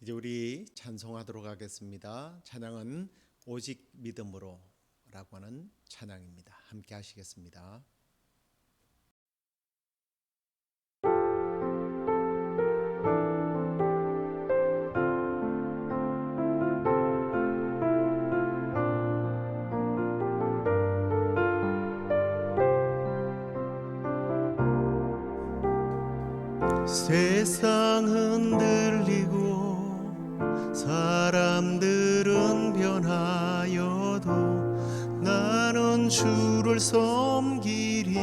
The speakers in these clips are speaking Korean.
이제 우리 찬송하도록 하겠습니다. 찬양은 오직 믿음으로 라고 하는 찬양입니다. 함께 하시겠습니다. 세상 흔들리고 사람들은 변하여도 나는 주를 섬기리.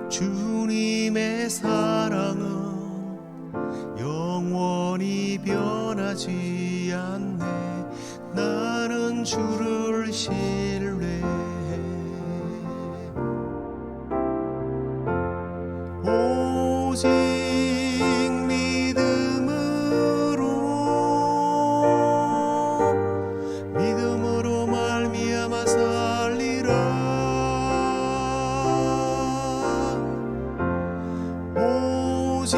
주님의 사랑은 영원히 변하지 않네. 나는 주를 신뢰해. 오직 믿음으로 말미암아 살리라. 오직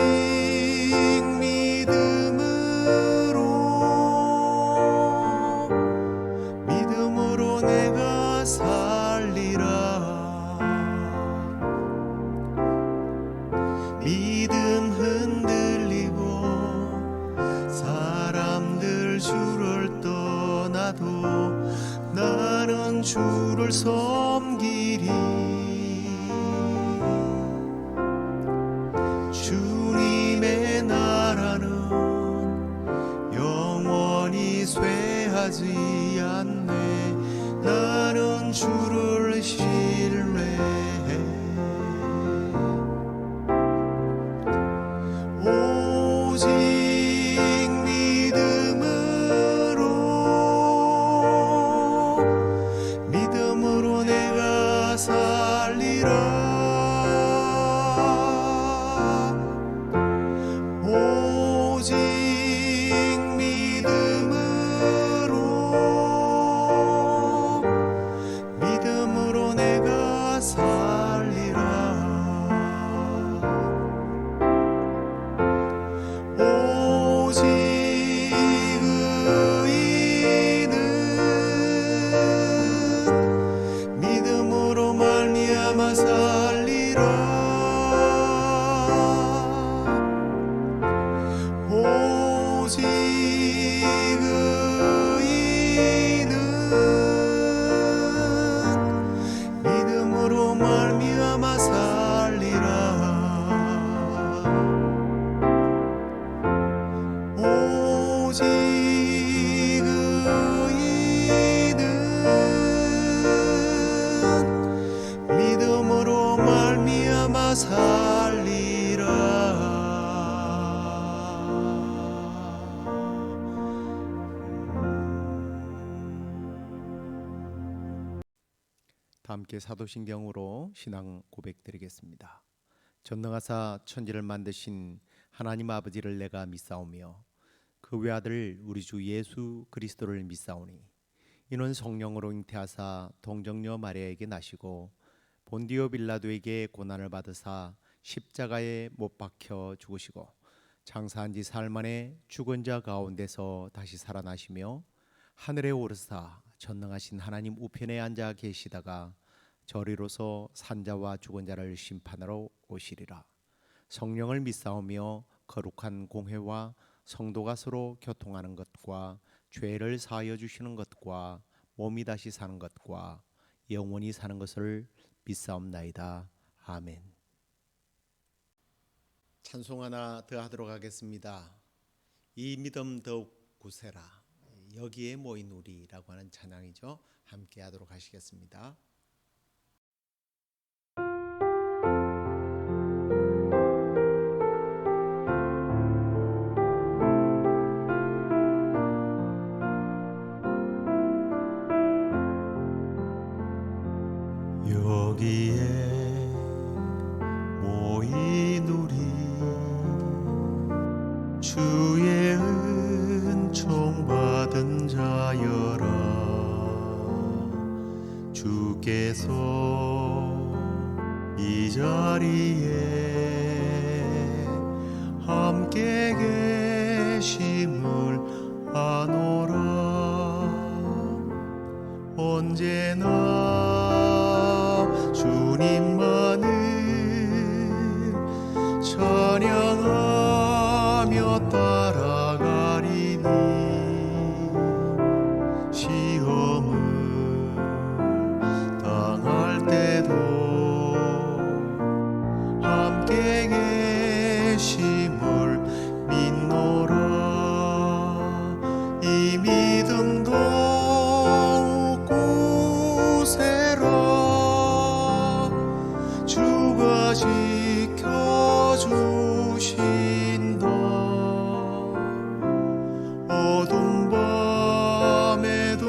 믿음으로 내가 살리라. 믿음 흔들리고 사람들 주를 떠나도 나는 주를 섬기리. 주님의 나라는 영원히 쇠하지 않네. 나는 주를 신뢰해. 오직 믿음으로 내가 살리라. 오직 믿음으로 내가 살리라. 오직 의인은 믿음으로 말미암아 살리라. 오직 의인은 믿음으로 말미암아 살리라. 오직 의인은 믿음으로 말미암아 살리라. 다 함께 사도신경으로 신앙 고백드리겠습니다. 전능하사 천지를 만드신 하나님 아버지를 내가 믿사오며 그 외아들 우리 주 예수 그리스도를 믿사오니 이는 성령으로 잉태하사 동정녀 마리아에게 나시고 본디오 빌라도에게 고난을 받으사 십자가에 못 박혀 죽으시고 장사한 지 사흘 만에 죽은 자 가운데서 다시 살아나시며 하늘에 오르사 전능하신 하나님 우편에 앉아 계시다가 저리로서 산자와 죽은 자를 심판하러 오시리라. 성령을 믿사오며 거룩한 공회와 성도가 서로 교통하는 것과 죄를 사하여 주시는 것과 몸이 다시 사는 것과 영원히 사는 것을 믿사옵나이다. 아멘. 찬송 하나 더 하도록 하겠습니다. 이 믿음 더욱 굳세라 여기에 모인 우리라고 하는 찬양이죠. 함께 하도록 하시겠습니다. 여기에 모인 우리 주의 은총 받은 자여라. 주께서 이 자리에 찬양하며 따라가리니 시험을 당할 때도 함께 계심을 믿노라. 이 믿음도 굳세라. 주가 지켜주신다. 어두운 밤에도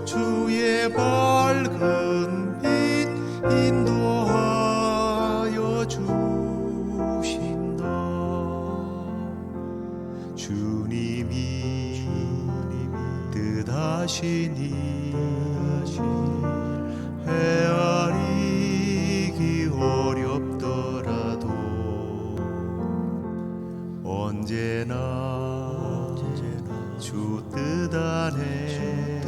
주의 밝은 빛 인도하여 주신다. 주님이 뜻하시니 헤아리기 어렵더라도 언제나 주 뜻 안에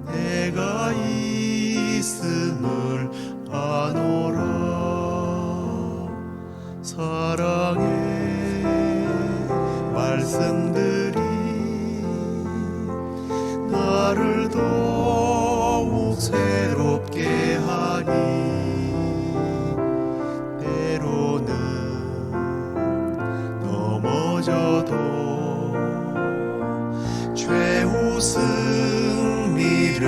내가 있음을 아노라. 사랑의 말씀들이 나를 더욱 새롭게 하니 때로는 넘어져도 최후 승리를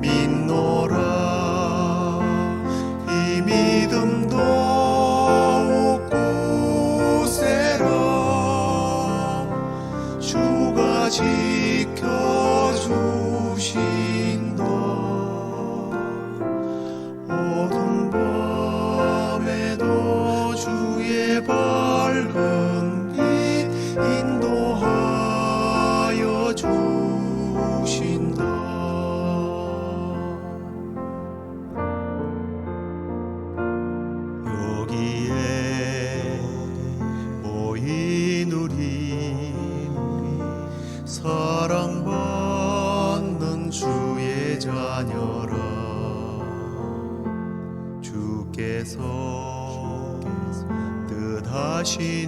믿노라. 이 믿음도 굳세라. 주가 지켜주신다. 어두운 밤에도 주의 밝은 빛 인도하여 주신다. 여기에 모인 우리 사랑받는 주의 자녀라. 주께서 뜻하시니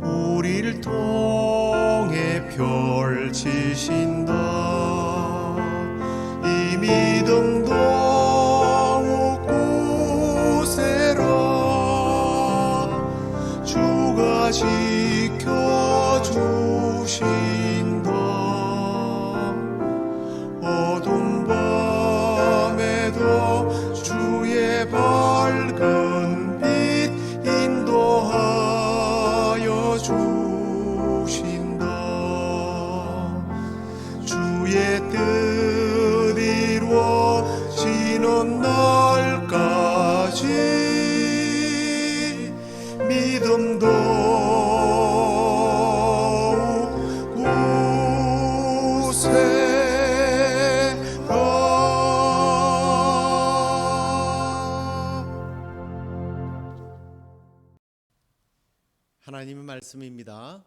우리를 통해 펼치신다. 이 믿음도 굳세라. 주가 지켜주신다. 어두운 밤에도 주의 밝은 빛 인도하여 주신다. 주의 뜻 이루어지는 날까지 믿음도 하나님의 말씀입니다.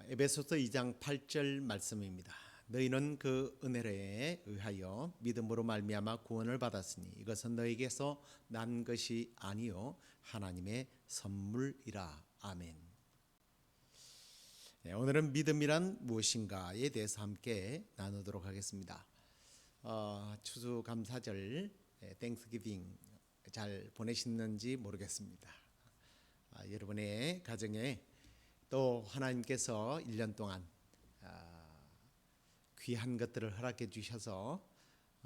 에베소서 2장 8절 말씀입니다. 너희는 그 은혜에 의하여 믿음으로 말미암아 구원을 받았으니 이것은 너희에게서 난 것이 아니요 하나님의 선물이라. 아멘. 네, 오늘은 믿음이란 무엇인가에 대해서 함께 나누도록 하겠습니다. 추수감사절 땡스기빙 잘 보내셨는지 모르겠습니다. 여러분의 가정에 또 하나님께서 1년 동안 귀한 것들을 허락해 주셔서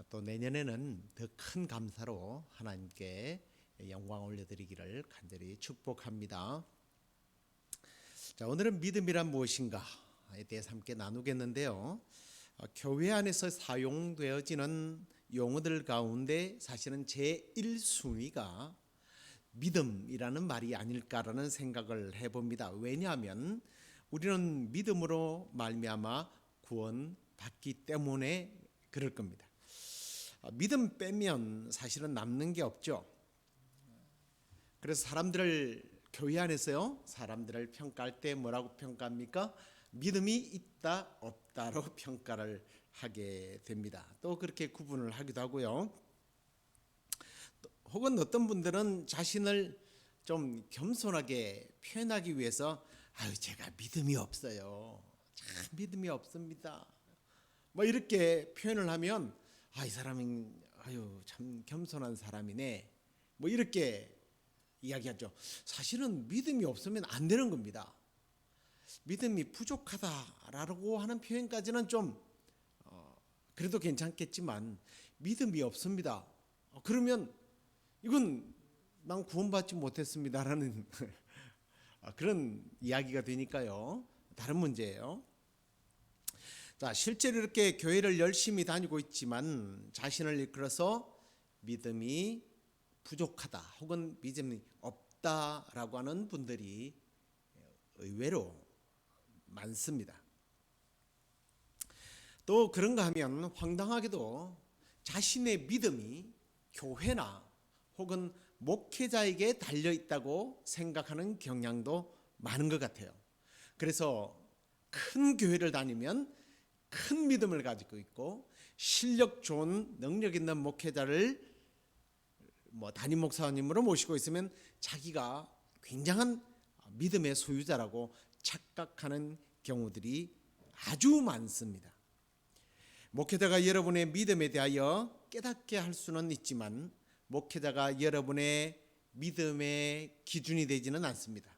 또 내년에는 더 큰 감사로 하나님께 영광 올려드리기를 간절히 축복합니다. 자, 오늘은 믿음이란 무엇인가에 대해서 함께 나누겠는데요. 교회 안에서 사용되어지는 용어들 가운데 사실은 제1순위가 믿음이라는 말이 아닐까라는 생각을 해봅니다. 왜냐하면 우리는 믿음으로 말미암아 구원받기 때문에 그럴 겁니다. 믿음 빼면 사실은 남는 게 없죠. 그래서 교회 안에서요, 사람들을 평가할 때 뭐라고 평가합니까? 믿음이 있다 없다로 평가를 하게 됩니다. 또 그렇게 구분을 하기도 하고요. 혹은 어떤 분들은 자신을 좀 겸손하게 표현하기 위해서 아유 제가 믿음이 없어요. 참 믿음이 없습니다. 뭐 이렇게 표현을 하면 아 이 사람은 아유 참 겸손한 사람이네. 뭐 이렇게 이야기하죠. 사실은 믿음이 없으면 안 되는 겁니다. 믿음이 부족하다라고 하는 표현까지는 좀 그래도 괜찮겠지만 믿음이 없습니다. 그러면 이건 난 구원받지 못했습니다라는 그런 이야기가 되니까요. 다른 문제예요. 자, 실제로 이렇게 교회를 열심히 다니고 있지만 자신을 이끌어서 믿음이 부족하다 혹은 믿음이 없다라고 하는 분들이 의외로 많습니다. 또 그런가 하면 황당하게도 자신의 믿음이 교회나 혹은 목회자에게 달려 있다고 생각하는 경향도 많은 것 같아요. 그래서 큰 교회를 다니면 큰 믿음을 가지고 있고 실력 좋은 능력 있는 목회자를 담임 목사님으로 모시고 있으면 자기가 굉장한 믿음의 소유자라고 착각하는 경우들이 아주 많습니다. 목회자가 여러분의 믿음에 대하여 깨닫게 할 수는 있지만 목회자가 여러분의 믿음의 기준이 되지는 않습니다.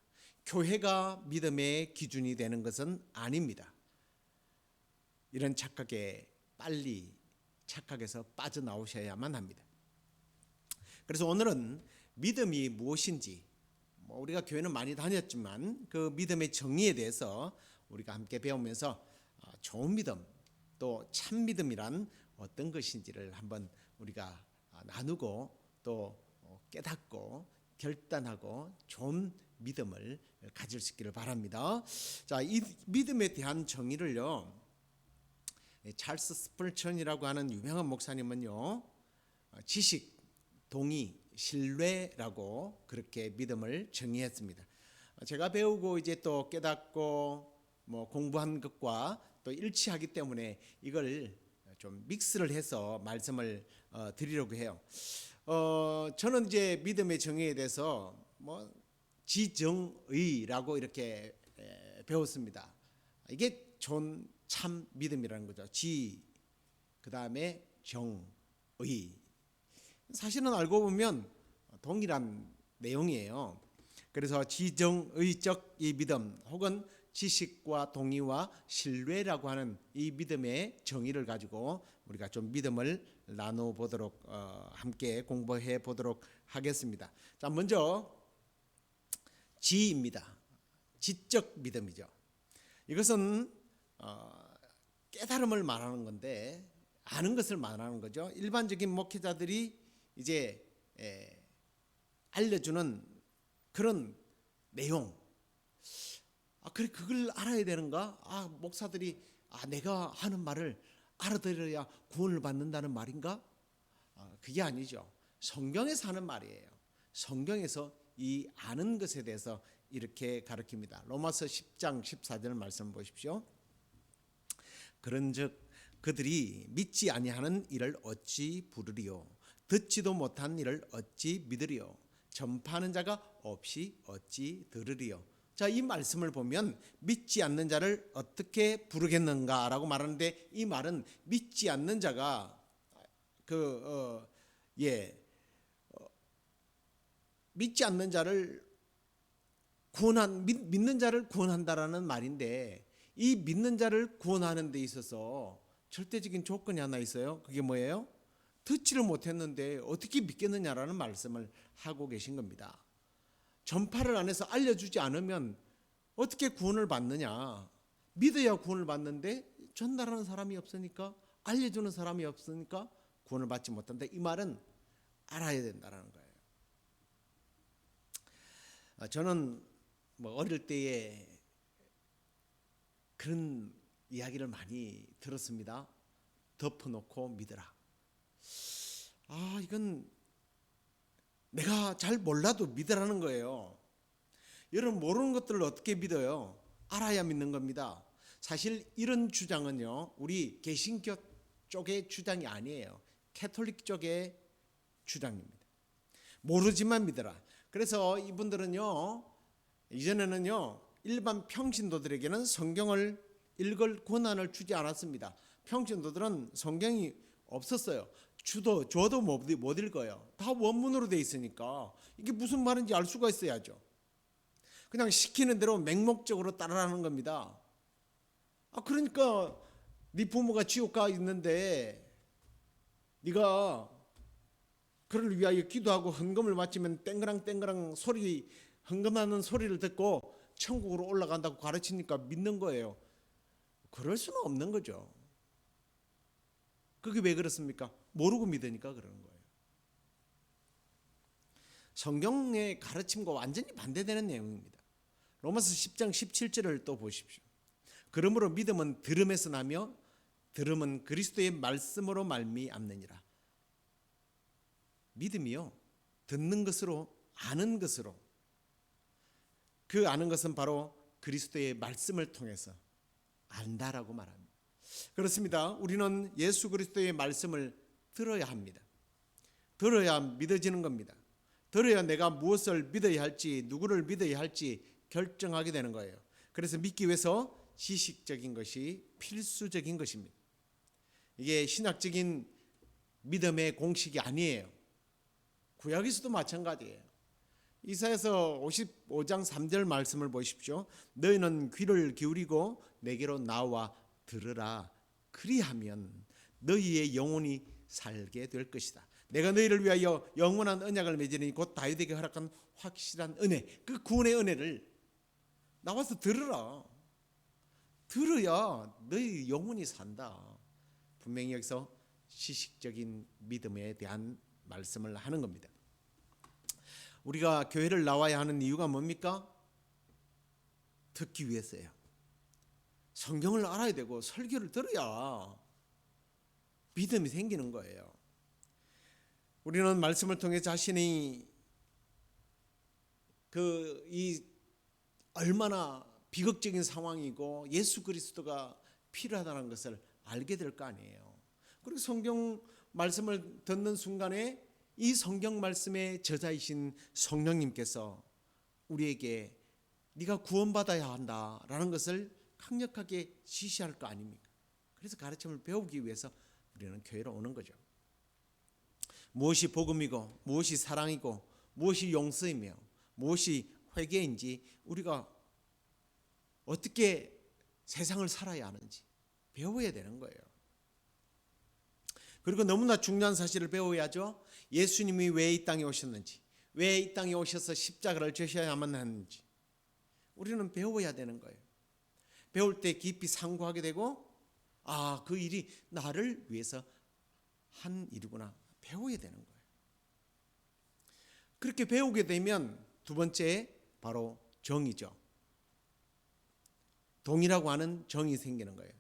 교회가 믿음의 기준이 되는 것은 아닙니다. 이런 착각에 빨리 착각에서 빠져나오셔야만 합니다. 그래서 오늘은 믿음이 무엇인지 우리가 교회는 많이 다녔지만 그 믿음의 정의에 대해서 우리가 함께 배우면서 좋은 믿음 또 참 믿음이란 어떤 것인지를 한번 우리가 나누고 또 깨닫고 결단하고 좋은 믿음을 가질 수 있기를 바랍니다. 자, 이 믿음에 대한 정의를요. 찰스 스펄전이라고 하는 유명한 목사님은요. 지식, 동의, 신뢰라고 그렇게 믿음을 정의했습니다. 제가 배우고 이제 또 깨닫고 공부한 것과 또 일치하기 때문에 이걸 좀 믹스를 해서 말씀을 드리려고 해요. 저는 이제 믿음의 정의에 대해서 지정의라고 이렇게 배웠습니다. 이게 좋은 참 믿음이라는 거죠. 지, 그 다음에 정의. 사실은 알고 보면 동일한 내용이에요. 그래서 지정의적 이 믿음 혹은 지식과 동의와 신뢰라고 하는 이 믿음의 정의를 가지고 우리가 좀 믿음을 나눠보도록 함께 공부해 보도록 하겠습니다. 자, 먼저 지입니다. 지적 믿음이죠. 이것은 깨달음을 말하는 건데 아는 것을 말하는 거죠. 일반적인 목회자들이 이제 알려주는 그런 내용. 그래 그걸 알아야 되는가? 목사들이 내가 하는 말을 알아들어야 구원을 받는다는 말인가? 그게 아니죠. 성경에서 하는 말이에요. 성경에서 이 아는 것에 대해서 이렇게 가르칩니다. 로마서 10장 14절 말씀 보십시오. 그런즉 그들이 믿지 아니하는 일을 어찌 부르리요? 듣지도 못한 일을 어찌 믿으리요? 전파하는 자가 없이 어찌 들으리요? 자, 이 말씀을 보면 믿지 않는 자를 어떻게 부르겠는가라고 말하는데 이 말은 믿지 않는 자가 믿지 않는 자를 믿는 자를 구원한다라는 말인데 이 믿는 자를 구원하는 데 있어서 절대적인 조건이 하나 있어요. 그게 뭐예요? 듣지를 못했는데 어떻게 믿겠느냐라는 말씀을 하고 계신 겁니다. 전파를 안 해서 알려주지 않으면 어떻게 구원을 받느냐? 믿어야 구원을 받는데 전달하는 사람이 없으니까 알려주는 사람이 없으니까 구원을 받지 못한다. 이 말은 알아야 된다는 거예요. 저는 어릴 때에 그런 이야기를 많이 들었습니다. 덮어놓고 믿어라. 이건 내가 잘 몰라도 믿으라는 거예요. 여러분 모르는 것들을 어떻게 믿어요? 알아야 믿는 겁니다. 사실 이런 주장은요, 우리 개신교 쪽의 주장이 아니에요. 캐톨릭 쪽의 주장입니다. 모르지만 믿어라. 그래서 이분들은요, 이전에는요, 일반 평신도들에게는 성경을 읽을 권한을 주지 않았습니다. 평신도들은 성경이 없었어요. 줘도 못 읽어요. 다 원문으로 돼 있으니까 이게 무슨 말인지 알 수가 있어야죠. 그냥 시키는 대로 맹목적으로 따라하는 겁니다. 그러니까 네 부모가 지옥 가 있는데 네가 그를 위하여 기도하고 헌금을 바치면 땡그랑 헌금하는 소리를 듣고 천국으로 올라간다고 가르치니까 믿는 거예요. 그럴 수는 없는 거죠. 그게 왜 그렇습니까? 모르고 믿으니까 그러는 거예요. 성경의 가르침과 완전히 반대되는 내용입니다. 로마서 10장 17절을 또 보십시오. 그러므로 믿음은 들음에서 나며 들음은 그리스도의 말씀으로 말미암느니라. 믿음이요, 듣는 것으로, 아는 것으로, 그 아는 것은 바로 그리스도의 말씀을 통해서 안다라고 말합니다. 그렇습니다. 우리는 예수 그리스도의 말씀을 들어야 합니다. 들어야 믿어지는 겁니다. 들어야 내가 무엇을 믿어야 할지, 누구를 믿어야 할지 결정하게 되는 거예요. 그래서 믿기 위해서 지식적인 것이 필수적인 것입니다. 이게 신학적인 믿음의 공식이 아니에요. 구약에서도 마찬가지예요. 이사야서 55장 3절 말씀을 보십시오. 너희는 귀를 기울이고 내게로 나와 들으라. 그리하면 너희의 영혼이 살게 될 것이다. 내가 너희를 위하여 영원한 언약을 맺으니 곧 다윗에게 허락한 확실한 은혜, 그 구원의 은혜를 나와서 들으라. 들어야 너희 영혼이 산다. 분명히 여기서 지식적인 믿음에 대한 말씀을 하는 겁니다. 우리가 교회를 나와야 하는 이유가 뭡니까? 듣기 위해서예요. 성경을 알아야 되고 설교를 들어야 믿음이 생기는 거예요. 우리는 말씀을 통해 자신이 이 얼마나 비극적인 상황이고 예수 그리스도가 필요하다는 것을 알게 될 거 아니에요. 그리고 성경 말씀을 듣는 순간에 이 성경 말씀의 저자이신 성령님께서 우리에게 네가 구원받아야 한다라는 것을 강력하게 지시할 거 아닙니까? 그래서 가르침을 배우기 위해서 우리는 교회로 오는 거죠. 무엇이 복음이고 무엇이 사랑이고 무엇이 용서이며 무엇이 회개인지, 우리가 어떻게 세상을 살아야 하는지 배워야 되는 거예요. 그리고 너무나 중요한 사실을 배워야죠. 예수님이 왜 이 땅에 오셨는지, 왜 이 땅에 오셔서 십자가를 지셔야만 하는지 우리는 배워야 되는 거예요. 배울 때 깊이 상고하게 되고, 그 일이 나를 위해서 한 일이구나, 배워야 되는 거예요. 그렇게 배우게 되면 두 번째 바로 정의죠. 동의라고 하는 정이 생기는 거예요.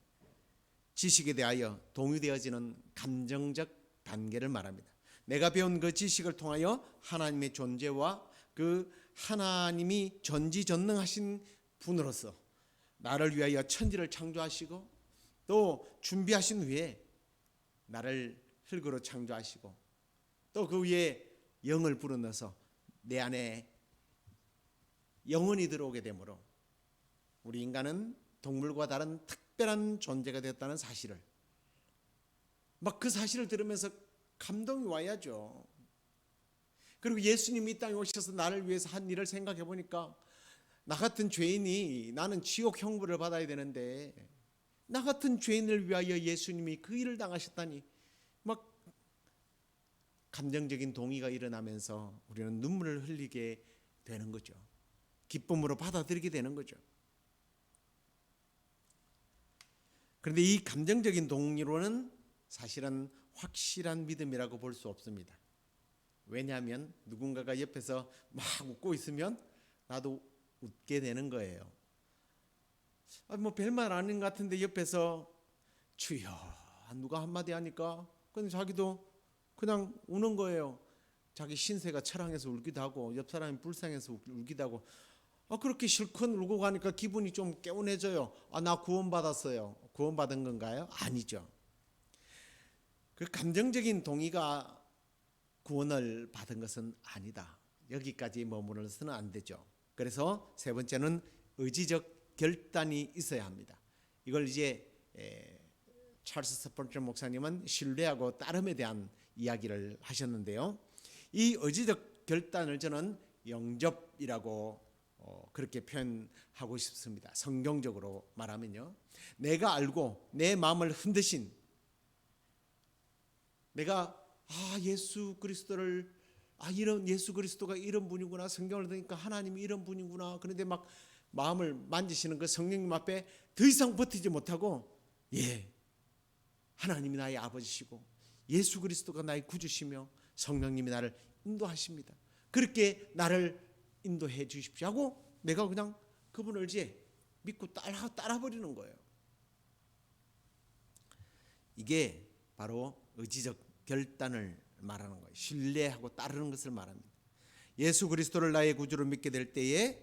지식에 대하여 동의되어지는 감정적 단계를 말합니다. 내가 배운 그 지식을 통하여 하나님의 존재와 그 하나님이 전지전능하신 분으로서 나를 위하여 천지를 창조하시고 또 준비하신 후에 나를 흙으로 창조하시고 또 그 위에 영을 불어넣어서 내 안에 영혼이 들어오게 되므로 우리 인간은 동물과 다른 특별한 존재가 되었다는 사실을, 그 사실을 들으면서 감동이 와야죠. 그리고 예수님이 이 땅에 오셔서 나를 위해서 한 일을 생각해 보니까 나 같은 죄인이, 나는 지옥 형벌을 받아야 되는데 나 같은 죄인을 위하여 예수님이 그 일을 당하셨다니, 감정적인 동의가 일어나면서 우리는 눈물을 흘리게 되는 거죠. 기쁨으로 받아들이게 되는 거죠. 그런데 이 감정적인 동의로는 사실은 확실한 믿음이라고 볼 수 없습니다. 왜냐하면 누군가가 옆에서 막 웃고 있으면 나도 웃게 되는 거예요. 별말 아닌 것 같은데 옆에서 주여 누가 한마디 하니까 근데 자기도 그냥 우는 거예요. 자기 신세가 처량해서 울기도 하고 옆 사람이 불쌍해서 울기도 하고, 그렇게 실컷 울고 가니까 기분이 좀 개운해져요. 나 구원받았어요. 구원받은 건가요? 아니죠. 그 감정적인 동의가 구원을 받은 것은 아니다. 여기까지 머무르서는 안 되죠. 그래서 세 번째는 의지적 결단이 있어야 합니다. 이걸 이제 찰스 스펄전 목사님은 신뢰하고 따름에 대한 이야기를 하셨는데요. 이 의지적 결단을 저는 영접이라고 그렇게 표현하고 싶습니다. 성경적으로 말하면요. 내가 알고 내 마음을 흔드신, 내가 예수 그리스도를 이런 예수 그리스도가 이런 분이구나, 성경을 듣니까 하나님이 이런 분이구나. 그런데 막 마음을 만지시는 그 성령님 앞에 더 이상 버티지 못하고, 하나님이 나의 아버지시고 예수 그리스도가 나의 구주시며 성령님이 나를 인도하십니다. 그렇게 나를 인도해 주십시오 하고 내가 그냥 그분을 이제 믿고 따라버리는 거예요. 이게 바로 의지적 결단을 말하는 거예요. 신뢰하고 따르는 것을 말합니다. 예수 그리스도를 나의 구주로 믿게 될 때에,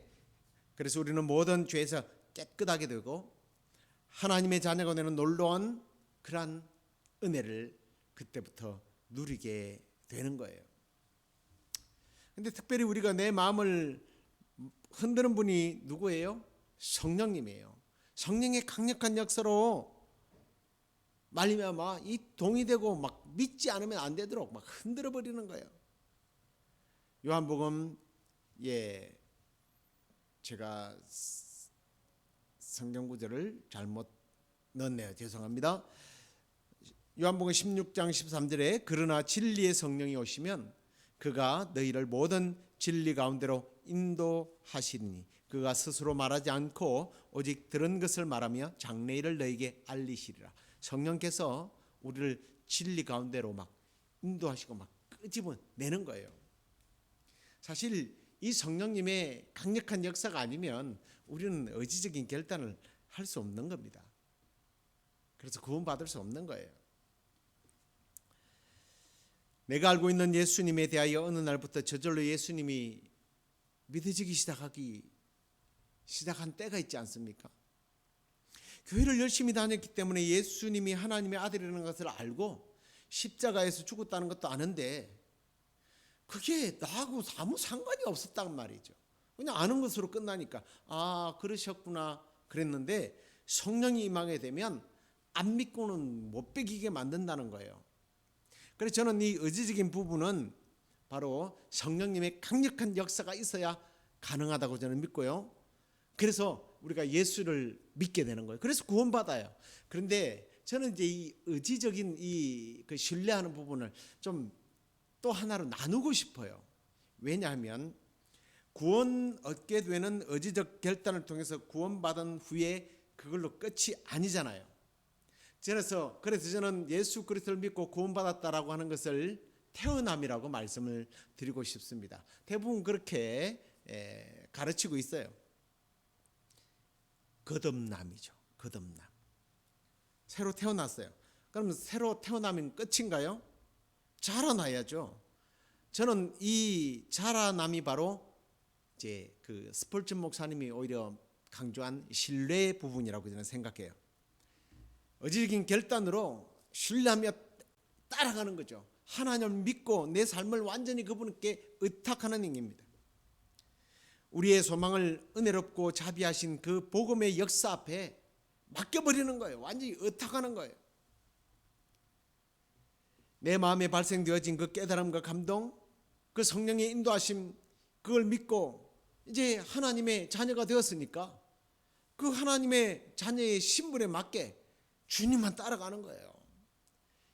그래서 우리는 모든 죄에서 깨끗하게 되고 하나님의 자녀가 되는 놀라운 그러한 은혜를 그때부터 누리게 되는 거예요. 근데 특별히 우리가 내 마음을 흔드는 분이 누구예요? 성령님이에요. 성령의 강력한 역사로 말미암아 이 동의되고 막 믿지 않으면 안 되도록 막 흔들어 버리는 거예요. 요한복음, 제가 성경 구절을 잘못 넣었네요. 죄송합니다. 요한복음 16장 13절에 그러나 진리의 성령이 오시면 그가 너희를 모든 진리 가운데로 인도하시리니 그가 스스로 말하지 않고 오직 들은 것을 말하며 장래일을 너희에게 알리시리라. 성령께서 우리를 진리 가운데로 막 인도하시고 막 끄집어내는 거예요. 사실 이 성령님의 강력한 역사가 아니면 우리는 의지적인 결단을 할 수 없는 겁니다. 그래서 구원받을 수 없는 거예요. 내가 알고 있는 예수님에 대하여 어느 날부터 저절로 예수님이 믿어지기 시작한 때가 있지 않습니까? 교회를 열심히 다녔기 때문에 예수님이 하나님의 아들이라는 것을 알고 십자가에서 죽었다는 것도 아는데 그게 나하고 아무 상관이 없었단 말이죠. 그냥 아는 것으로 끝나니까 그러셨구나 그랬는데, 성령이 임하게 되면 안 믿고는 못 배기게 만든다는 거예요. 그래서 저는 이 의지적인 부분은 바로 성령님의 강력한 역사가 있어야 가능하다고 저는 믿고요. 그래서 우리가 예수를 믿게 되는 거예요. 그래서 구원받아요. 그런데 저는 이제 이 의지적인 그 신뢰하는 부분을 좀 또 하나로 나누고 싶어요. 왜냐하면 구원 얻게 되는 의지적 결단을 통해서 구원받은 후에 그걸로 끝이 아니잖아요. 그래서 저는 예수 그리스도를 믿고 구원받았다라고 하는 것을 태어남이라고 말씀을 드리고 싶습니다. 대부분 그렇게 가르치고 있어요. 거듭남이죠. 거듭남. 새로 태어났어요. 그럼 새로 태어나면 끝인가요? 자라나야죠. 저는 이 자라남이 바로 이제 그 스펄전 목사님이 오히려 강조한 신뢰 부분이라고 저는 생각해요. 의지적인 결단으로 신뢰하며 따라가는 거죠. 하나님을 믿고 내 삶을 완전히 그분께 의탁하는 행위입니다. 우리의 소망을 은혜롭고 자비하신 그 복음의 역사 앞에 맡겨버리는 거예요. 완전히 의탁하는 거예요. 내 마음에 발생되어진 그 깨달음과 감동, 그 성령의 인도하심, 그걸 믿고 이제 하나님의 자녀가 되었으니까 그 하나님의 자녀의 신분에 맞게 주님만 따라가는 거예요.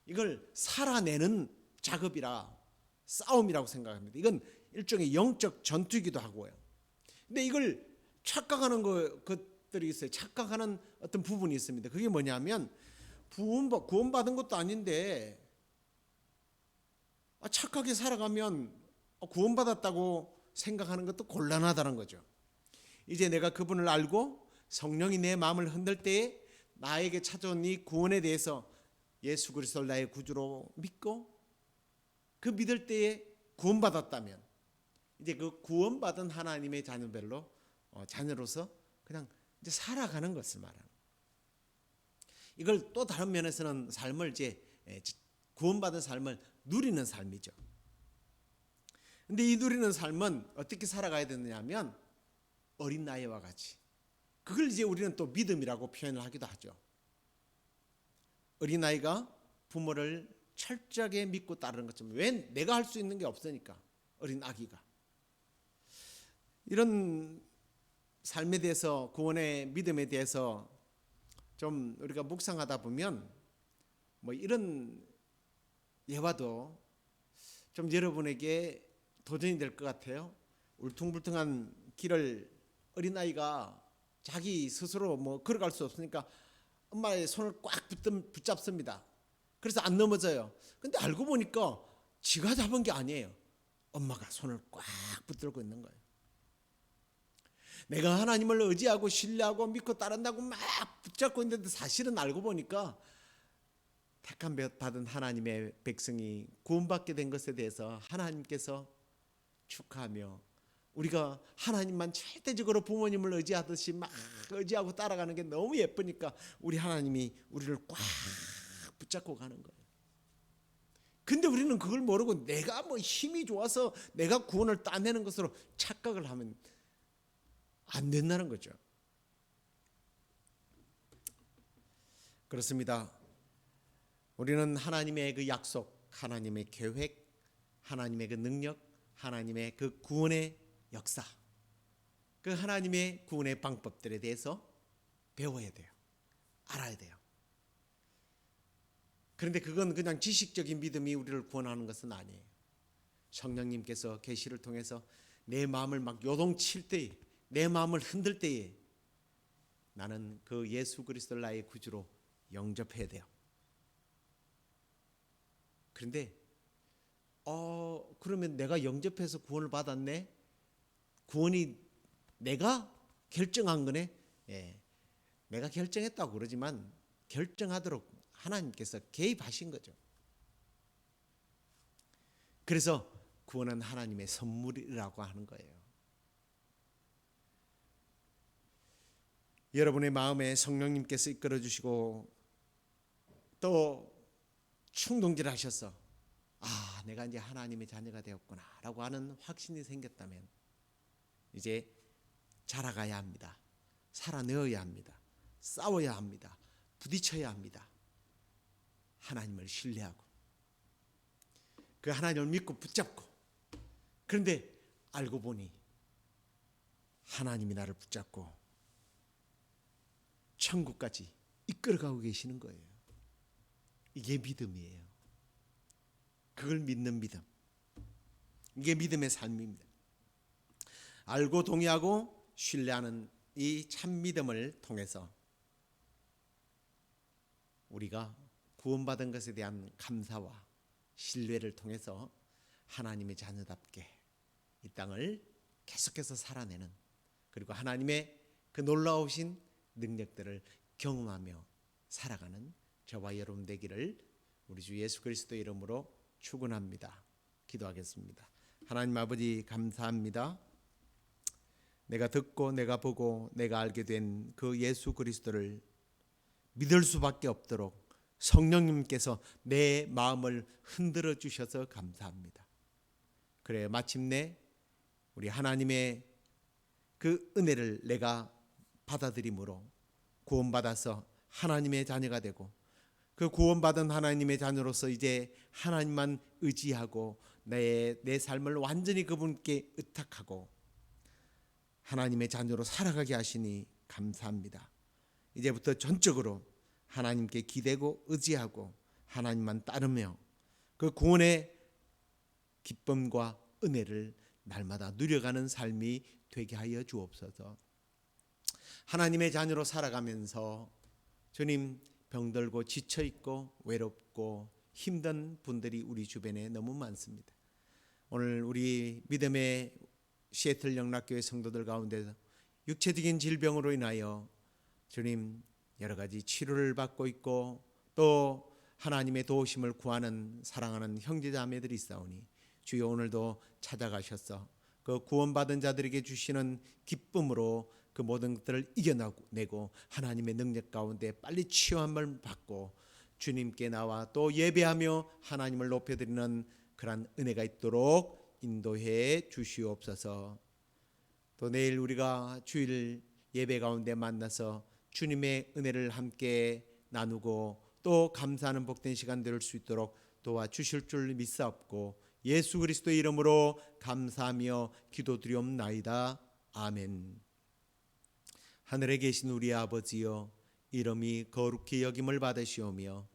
이걸 살아내는 작업이라 싸움이라고 생각합니다. 이건 일종의 영적 전투이기도 하고요. 근데 이걸 착각하는 것들이 있어요. 착각하는 어떤 부분이 있습니다. 그게 뭐냐면 구원받은 것도 아닌데 착하게 살아가면 구원받았다고 생각하는 것도 곤란하다는 거죠. 이제 내가 그분을 알고 성령이 내 마음을 흔들 때에 나에게 찾아온 이 구원에 대해서 예수 그리스도를 나의 구주로 믿고 그 믿을 때에 구원받았다면 이제 그 구원받은 하나님의 자녀로서 그냥 이제 살아가는 것을 말하는. 이걸 또 다른 면에서는 삶을 구원받은 삶을 누리는 삶이죠. 근데 이 누리는 삶은 어떻게 살아가야 되느냐면 어린 나이와 같이. 그걸 이제 우리는 또 믿음이라고 표현을 하기도 하죠. 어린 아이가 부모를 철저하게 믿고 따르는 것처럼, 왜 내가 할 수 있는 게 없으니까. 어린 아기가 이런 삶에 대해서, 구원의 믿음에 대해서 좀 우리가 묵상하다 보면 뭐 이런 예화도 좀 여러분에게 도전이 될 것 같아요. 울퉁불퉁한 길을 어린아이가 자기 스스로 뭐 걸어갈 수 없으니까 엄마의 손을 꽉 붙잡습니다. 그래서 안 넘어져요. 근데 알고 보니까 지가 잡은 게 아니에요. 엄마가 손을 꽉 붙들고 있는 거예요. 내가 하나님을 의지하고 신뢰하고 믿고 따른다고 막 붙잡고 있는데, 사실은 알고 보니까 택함 받은 하나님의 백성이 구원받게 된 것에 대해서 하나님께서 축하하며, 우리가 하나님만 절대적으로 부모님을 의지하듯이 막 의지하고 따라가는 게 너무 예쁘니까 우리 하나님이 우리를 꽉 붙잡고 가는 거예요. 근데 우리는 그걸 모르고 내가 뭐 힘이 좋아서 내가 구원을 따내는 것으로 착각을 하면 안 된다는 거죠. 그렇습니다. 우리는 하나님의 그 약속, 하나님의 계획, 하나님의 그 능력, 하나님의 그 구원의 역사, 그 하나님의 구원의 방법들에 대해서 배워야 돼요. 알아야 돼요. 그런데 그건 그냥 지식적인 믿음이 우리를 구원하는 것은 아니에요. 성령님께서 계시를 통해서 내 마음을 막 요동칠 때에, 내 마음을 흔들 때에 나는 그 예수 그리스도를 나의 구주로 영접해야 돼요. 그런데 그러면 내가 영접해서 구원을 받았네? 구원이 내가 결정한 거네? 예, 내가 결정했다고 그러지만 결정하도록 하나님께서 개입하신 거죠. 그래서 구원은 하나님의 선물이라고 하는 거예요. 여러분의 마음에 성령님께서 이끌어 주시고 또 충동질하셔서 내가 이제 하나님의 자녀가 되었구나 라고 하는 확신이 생겼다면 이제 자라가야 합니다. 살아내어야 합니다. 싸워야 합니다. 부딪혀야 합니다. 하나님을 신뢰하고 그 하나님을 믿고 붙잡고. 그런데 알고 보니 하나님이 나를 붙잡고 천국까지 이끌어가고 계시는 거예요. 이게 믿음이에요. 그걸 믿는 믿음. 이게 믿음의 삶입니다. 알고 동의하고 신뢰하는 이 참 믿음을 통해서 우리가 구원받은 것에 대한 감사와 신뢰를 통해서 하나님의 자녀답게 이 땅을 계속해서 살아내는, 그리고 하나님의 그 놀라우신 능력들을 경험하며 살아가는 저와 여러분 되기를 우리 주 예수 그리스도 이름으로 축원합니다. 기도하겠습니다. 하나님 아버지, 감사합니다. 내가 듣고 내가 보고 내가 알게 된 그 예수 그리스도를 믿을 수밖에 없도록 성령님께서 내 마음을 흔들어 주셔서 감사합니다. 그래 마침내 우리 하나님의 그 은혜를 내가 받아들임으로 구원받아서 하나님의 자녀가 되고, 그 구원받은 하나님의 자녀로서 이제 하나님만 의지하고 내 삶을 완전히 그분께 의탁하고 하나님의 자녀로 살아가게 하시니 감사합니다. 이제부터 전적으로 하나님께 기대고 의지하고 하나님만 따르며 그 구원의 기쁨과 은혜를 날마다 누려가는 삶이 되게 하여 주옵소서. 하나님의 자녀로 살아가면서 주님, 병들고 지쳐있고 외롭고 힘든 분들이 우리 주변에 너무 많습니다. 오늘 우리 믿음의 시애틀 영락교회 성도들 가운데 육체적인 질병으로 인하여 주님 여러 가지 치료를 받고 있고 또 하나님의 도우심을 구하는 사랑하는 형제자매들이 있사오니 주여 오늘도 찾아가셔서 그 구원받은 자들에게 주시는 기쁨으로 그 모든 것들을 이겨내고 하나님의 능력 가운데 빨리 치유함을 받고 주님께 나와 또 예배하며 하나님을 높여드리는 그러한 은혜가 있도록 인도해 주시옵소서. 또 내일 우리가 주일 예배 가운데 만나서 주님의 은혜를 함께 나누고 또 감사하는 복된 시간 될 수 있도록 도와주실 줄 믿사옵고 예수 그리스도의 이름으로 감사하며 기도드리옵나이다. 아멘. 하늘에 계신 우리 아버지여, 이름이 거룩히 여김을 받으시오며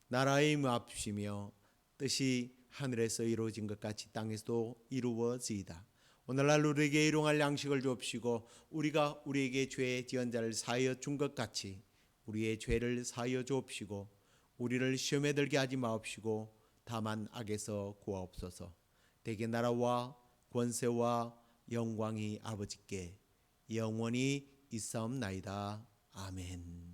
나라의 임하옵시며 뜻이 하늘에서 이루어진 것 같이 땅에서도 이루어지이다. 오늘날 우리에게 일용할 양식을 주옵시고 우리가 우리에게 죄 지은 자를 사하여 준 것 같이 우리의 죄를 사하여 주옵시고 우리를 시험에 들게 하지 마옵시고 다만 악에서 구하옵소서. 대개 나라와 권세와 영광이 아버지께 영원히 있사옵나이다. 아멘.